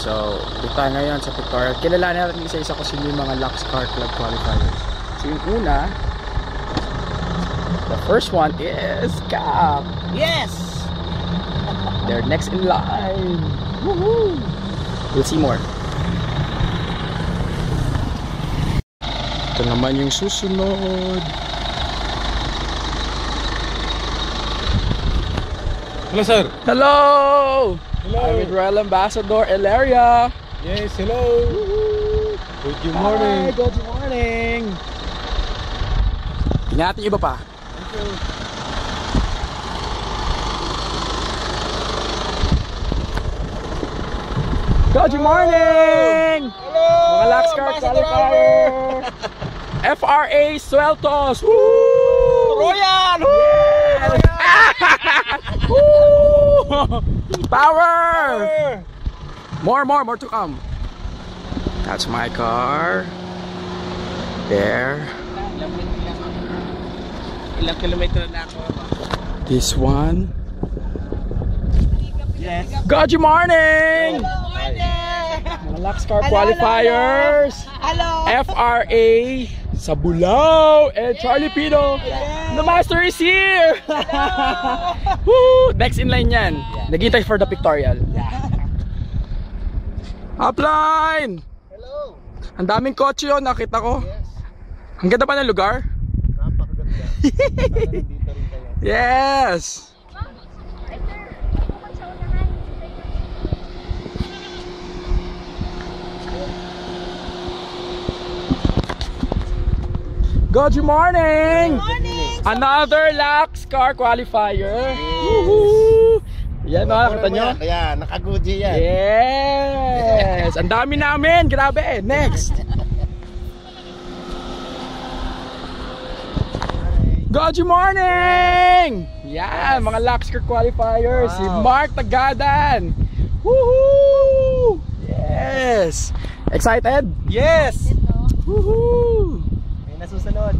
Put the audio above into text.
So, dito tayo ngayon sa pictorial. Kilalanin natin isa-isa kung sino yung mga Lux Car Club qualifiers. So, yung una, the first one is Cap. Yes! They're next in line. Woohoo! We'll see more. Ito naman yung susunod. Hello, sir. Hello! Hello. I'm with Royal Ambassador Ilaria. Yes, hello. Good morning. Hi, good morning. Tingnan natin yung iba pa. Thank you. Good morning! Hello. Mga Lux Car qualifier. FRA Sueltos. Woo! Royal! Yes! Woo! Power! More to come. That's my car. There. Ilang kilometro na ako? This one. Yes. Good morning! Morning! Mga Lux Car qualifiers. Hello! FRA Sabulao and Charlie Pino. The master is here! Woo! Next in line yan. Naghintay for the pictorial. Upline! Hello! Ang daming kotse yun, nakita ko. Ang ganda pa ng lugar. Napakaganda. Sana nandito rin kayo. Yes! Good morning! Morning! Another Lux Car qualifier. Woohoo! Yan o, nakita nyo? Kaya, naka-Gucci yan. Yes! Ang dami namin! Grabe! Next! Good morning! Yan! Mga Lux Car qualifiers. Si Mark Tagadan. Woohoo! Yes! Excited? Yes! Woohoo! May nasusunod.